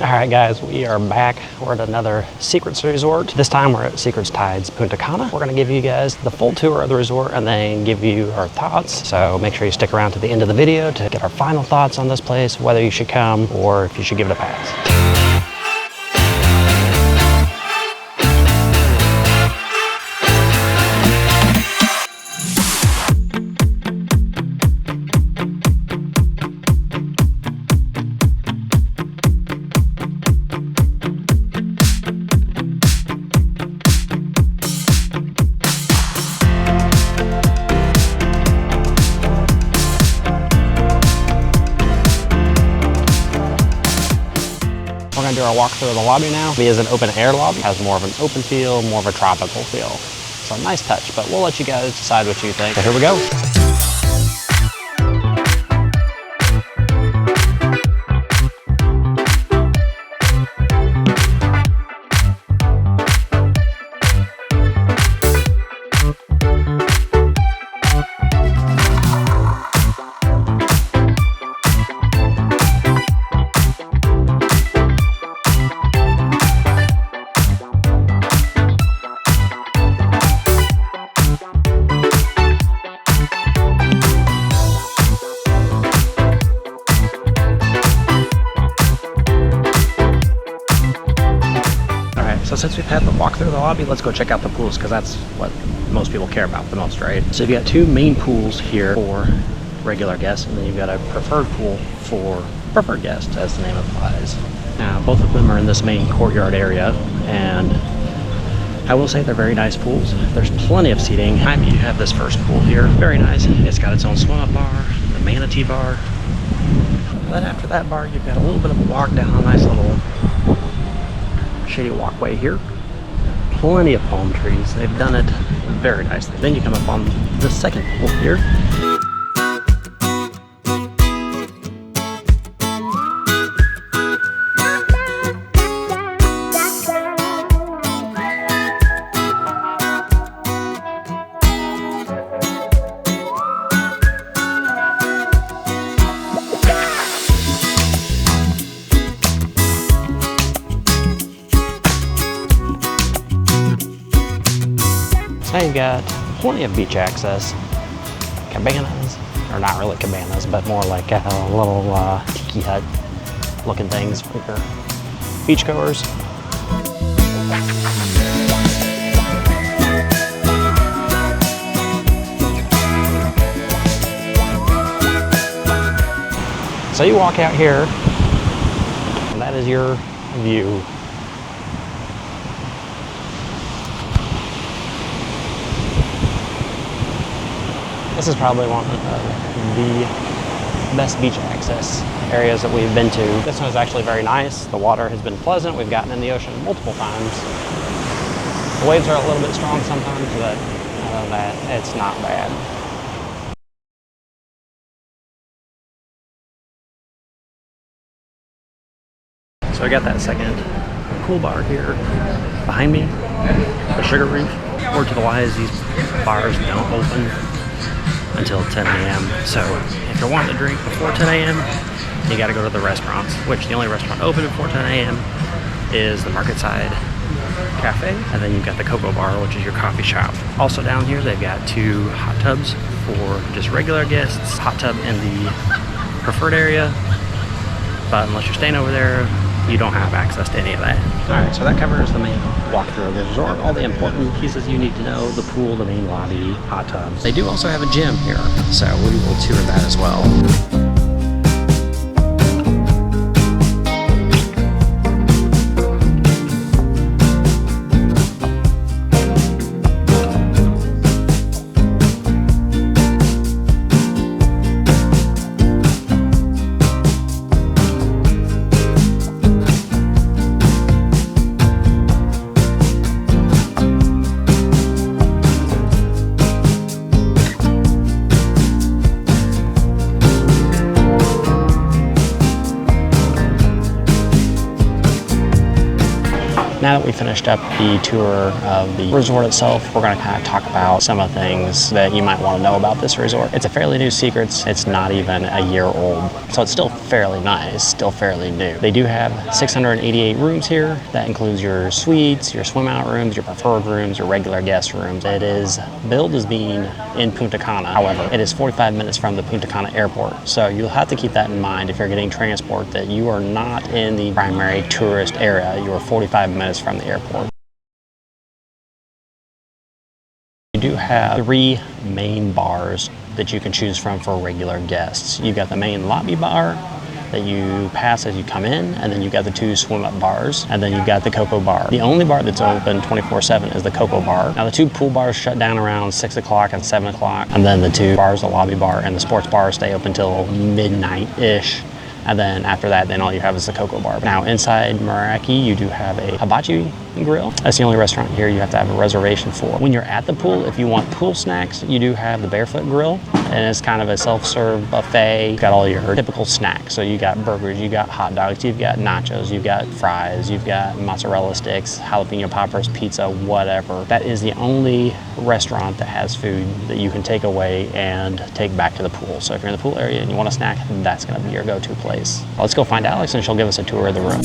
All right, guys, we are back. We're at another Secrets resort. This time we're at Secrets Tides Punta Cana. We're gonna give you guys the full tour of the resort and then give you our thoughts. So make sure you stick around to the end of the video to get our final thoughts on this place, whether you should come or if you should give it a pass. We're gonna do our walk through the lobby now. It is an open air lobby, has more of an open feel, more of a tropical feel. So a nice touch, but we'll let you guys decide what you think. So here we go. So since we've had the walk through the lobby, let's go check out the pools because that's what most people care about the most, right? So you've got two main pools here for regular guests, and then you've got a preferred pool for preferred guests, as the name implies. Now, both of them are in this main courtyard area, and I will say they're very nice pools. There's plenty of seating. You have this first pool here, very nice. It's got its own swim-up bar, the manatee bar. Then after that bar, you've got a little bit of a walk down, a nice little shady walkway here. Plenty of palm trees. They've done it very nicely. Then you come up on the second pool here. Now you've got plenty of beach access, cabanas, or not really cabanas, but more like a little tiki hut looking things for your beach goers. So you walk out here, and that is your view. This is probably one of the best beach access areas that we've been to. This one is actually very nice. The water has been pleasant. We've gotten in the ocean multiple times. The waves are a little bit strong sometimes, but other than that, it's not bad. So I got that second pool bar here behind me, the Sugar Reef. Word to the wise, these bars don't open until 10 a.m. So if you're wanting to drink before 10 a.m., you gotta go to the restaurants, which the only restaurant open before 10 a.m. is the Marketside Cafe, and then you've got the Cocoa Bar, which is your coffee shop. Also down here, they've got two hot tubs for just regular guests, hot tub in the preferred area, but unless you're staying over there, you don't have access to any of that. All right, so that covers the main walkthrough of the resort, all the important pieces you need to know, the pool, the main lobby, hot tubs. They do also have a gym here, so we will tour that as well. Now that we finished up the tour of the resort itself, we're going to kind of talk about some of the things that you might want to know about this resort. It's a fairly new Secrets. It's not even a year old, so it's still fairly nice, still fairly new. They do have 688 rooms here. That includes your suites, your swim out rooms, your preferred rooms, your regular guest rooms. It is billed as being in Punta Cana. However, it is 45 minutes from the Punta Cana airport, so you'll have to keep that in mind if you're getting transport, that you are not in the primary tourist area. You are 45 minutes from the airport. You do have 3 main bars that you can choose from for regular guests. You've got the main lobby bar that you pass as you come in, and then you've got the 2 swim-up bars, and then you've got the Cocoa Bar. The only bar that's open 24/7 is the Cocoa Bar. Now the 2 pool bars shut down around 6 o'clock and 7 o'clock, and then the 2 bars, the lobby bar and the sports bar, stay open till midnight-ish. And then after that, then all you have is the Cocoa Bar. Now inside Meraki, you do have a hibachi grill. That's the only restaurant here you have to have a reservation for. When you're at the pool, if you want pool snacks, you do have the Barefoot Grill, and it's kind of a self-serve buffet. You've got all your typical snacks. So you got burgers, you got hot dogs, you've got nachos, you've got fries, you've got mozzarella sticks, jalapeno poppers, pizza, whatever. That is the only restaurant that has food that you can take away and take back to the pool. So if you're in the pool area and you want a snack, that's gonna be your go-to place. Let's go find Alex and she'll give us a tour of the room.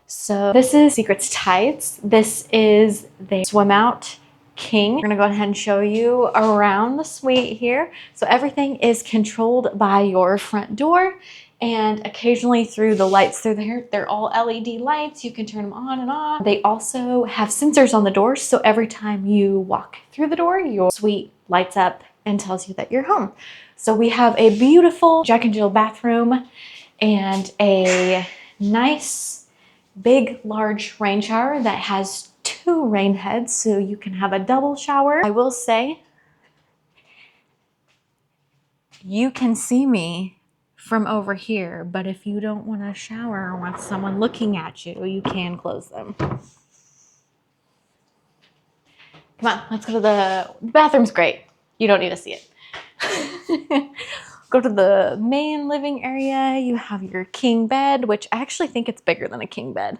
So this is Secrets Tides. This is the swim out king. We're gonna go ahead and show you around the suite here. So everything is controlled by your front door and occasionally through the lights through there. They're all LED lights. You can turn them on and off. They also have sensors on the doors. So every time you walk through the door, your suite lights up and tells you that you're home. So we have a beautiful Jack and Jill bathroom and a nice big, large rain shower that has 2 rain heads, so you can have a double shower. I will say, you can see me from over here, but if you don't want to shower with someone looking at you, you can close them. Come on, let's go to the bathroom's great. You don't need to see it. Go to the main living area. You have your king bed, which I actually think it's bigger than a king bed.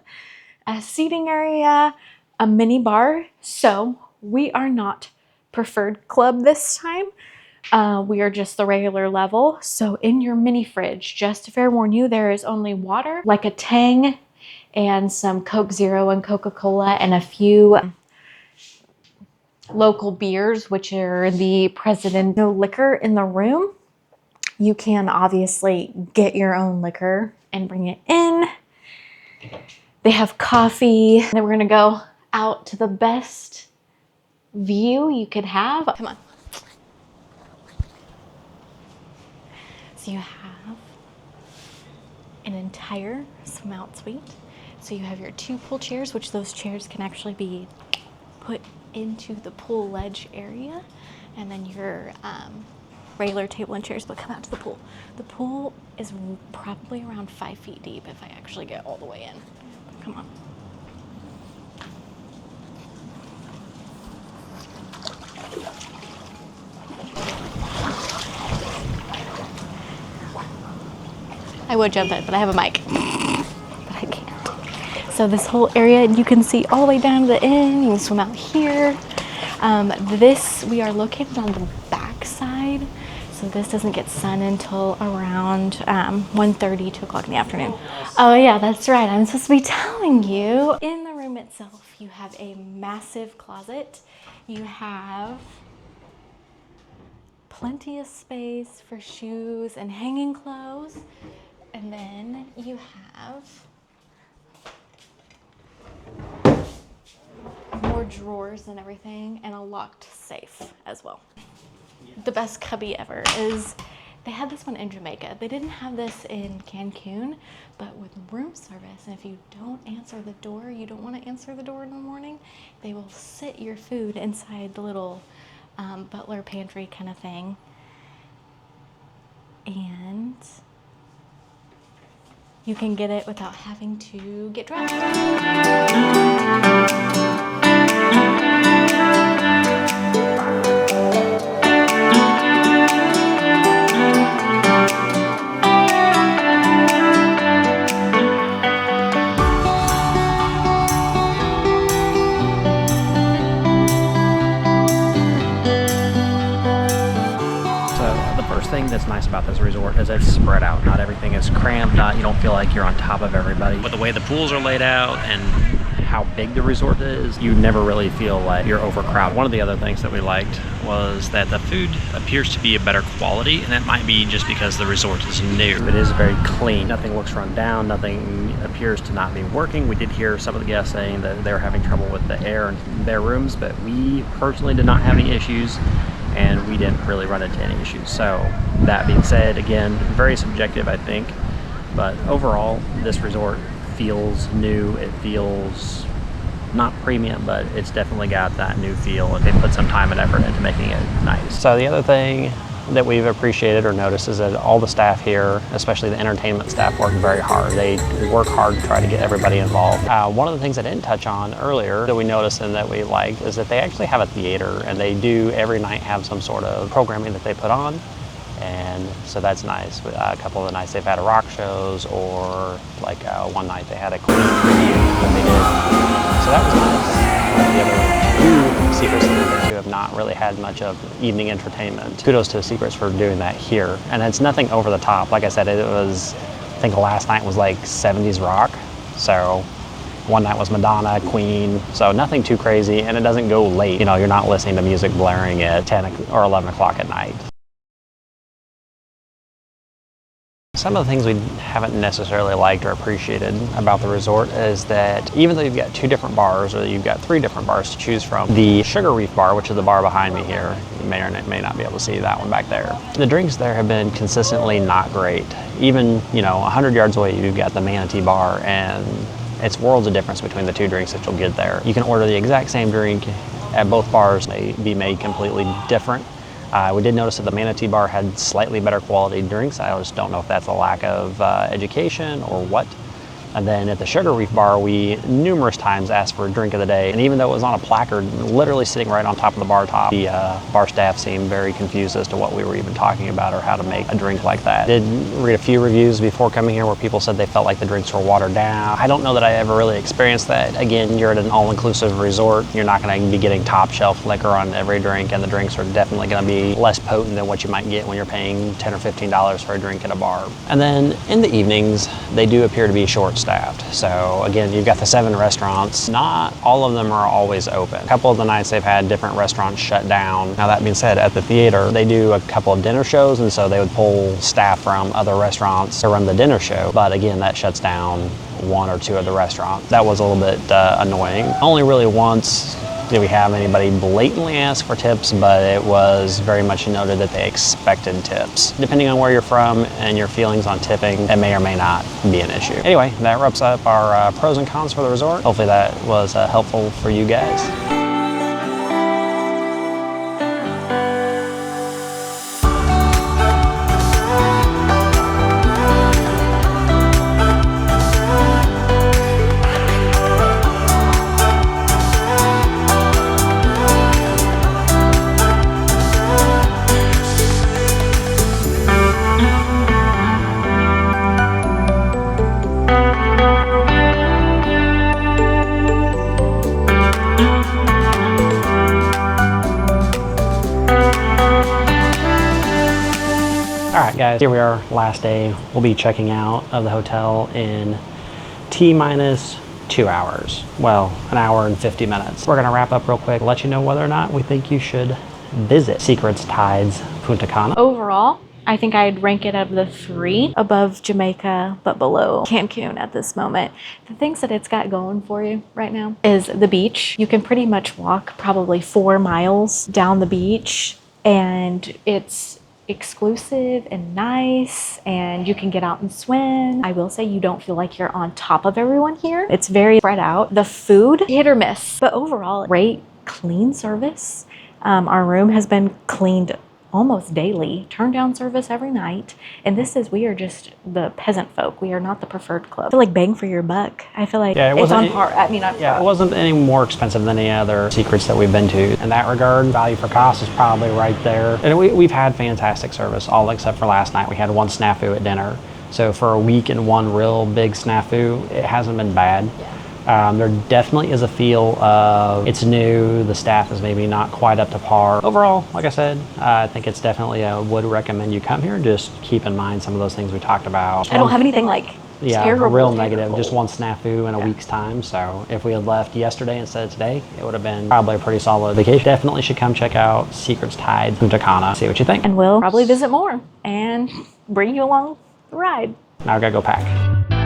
A seating area, a mini bar. So we are not preferred club this time. We are just the regular level. So in your mini fridge, just to fair warn you, there is only water, like a Tang and some Coke Zero and Coca-Cola and a few local beers, which are the President. No liquor in the room. You can obviously get your own liquor and bring it in. They have coffee. Then we're gonna go out to the best view you could have. Come on. So you have an entire swim out suite. So you have your 2 pool chairs, which those chairs can actually be put into the pool ledge area. And then your regular table and chairs, but come out to the pool. The pool is probably around 5 feet deep if I actually get all the way in. Come on. I would jump in, but I have a mic. But I can't. So this whole area, you can see all the way down to the end. You can swim out here. We are located on the back side. So this doesn't get sun until around 1:30, 2 o'clock in the afternoon. Oh yeah, that's right. I'm supposed to be telling you. In the room itself, you have a massive closet. You have plenty of space for shoes and hanging clothes. And then you have more drawers and everything, and a locked safe as well. The best cubby ever is they had this one in Jamaica. They didn't have this in Cancun, but with room service, and if you don't answer the door, you don't want to answer the door in the morning, they will sit your food inside the little butler pantry kind of thing. And you can get it without having to get dressed. Thing that's nice about this resort is it's spread out. Not everything is cramped. You don't feel like you're on top of everybody. With the way the pools are laid out and how big the resort is, you never really feel like you're overcrowded. One of the other things that we liked was that the food appears to be a better quality, and that might be just because the resort is new. It is very clean. Nothing looks run down. Nothing appears to not be working. We did hear some of the guests saying that they were having trouble with the air in their rooms, but we personally did not have any issues, and we didn't really run into any issues. So that being said, again, very subjective, I think, but overall this resort feels new. It feels not premium, but it's definitely got that new feel. They put some time and effort into making it nice. So the other thing that we've appreciated or noticed is that all the staff here, especially the entertainment staff, work very hard. They work hard to try to get everybody involved. One of the things I didn't touch on earlier that we noticed and that we liked is that they actually have a theater, and they do every night have some sort of programming that they put on. And so that's nice. A couple of the nights they've had rock shows, or like one night they had a Queen preview that they did. So that was nice. The other two Secrets who have not really had much of evening entertainment. Kudos to Secrets for doing that here. And it's nothing over the top. Like I said, it was, I think the last night was like 70s rock. So one night was Madonna, Queen, so nothing too crazy, and it doesn't go late. You know, you're not listening to music blaring at 10 or 11 o'clock at night. Some of the things we haven't necessarily liked or appreciated about the resort is that even though you've got two different bars, or you've got three different bars to choose from, the Sugar Reef bar, which is the bar behind me here, you may or may not be able to see that one back there. The drinks there have been consistently not great. Even, 100 yards away, you've got the Manatee bar, and it's worlds of difference between the two drinks that you'll get there. You can order the exact same drink at both bars. They be made completely different. We did notice that the Manatee bar had slightly better quality drinks. I just don't know if that's a lack of education or what. And then at the Sugar Reef bar, we numerous times asked for a drink of the day. And even though it was on a placard, literally sitting right on top of the bar top, the bar staff seemed very confused as to what we were even talking about or how to make a drink like that. I did read a few reviews before coming here where people said they felt like the drinks were watered down. I don't know that I ever really experienced that. Again, you're at an all-inclusive resort. You're not going to be getting top shelf liquor on every drink, and the drinks are definitely going to be less potent than what you might get when you're paying $10 or $15 for a drink at a bar. And then in the evenings, they do appear to be short-staffed. So again, you've got the 7 restaurants. Not all of them are always open. A couple of the nights they've had different restaurants shut down. Now that being said, at the theater, they do a couple of dinner shows, and so they would pull staff from other restaurants to run the dinner show. But again, that shuts down 1 or 2 of the restaurants. That was a little bit annoying. Only really once did we have anybody blatantly ask for tips, but it was very much noted that they expected tips. Depending on where you're from and your feelings on tipping, it may or may not be an issue. Anyway, that wraps up our pros and cons for the resort. Hopefully that was helpful for you guys. Guys, here we are, last day. We'll be checking out of the hotel in T-minus 2 hours. Well, 1 hour and 50 minutes. We're gonna wrap up real quick, let you know whether or not we think you should visit Secrets Tides Punta Cana. Overall, I think I'd rank it out of the 3, above Jamaica, but below Cancun at this moment. The things that it's got going for you right now is the beach. You can pretty much walk probably 4 miles down the beach, and it's exclusive and nice, and you can get out and swim. I will say you don't feel like you're on top of everyone here. It's very spread out. The food, hit or miss, but overall, great clean service. Our room has been cleaned almost daily, turn down service every night. And we are just the peasant folk. We are not the preferred club. I feel like bang for your buck. I feel like it's on par. I mean, it wasn't any more expensive than any other secrets that we've been to. In that regard, value for cost is probably right there. And we've had fantastic service, all except for last night. We had one snafu at dinner. So for a week and one real big snafu, it hasn't been bad. There definitely is a feel of it's new, the staff is maybe not quite up to par. Overall, like I said, I think it's definitely would recommend you come here. Just keep in mind some of those things we talked about. I don't have anything like terrible, real negative, just one snafu in a week's time. So if we had left yesterday instead of today, it would have been probably a pretty solid vacation. Definitely should come check out Secrets Tide Punta Cana, see what you think. And we'll probably visit more and bring you along the ride. Now I gotta go pack.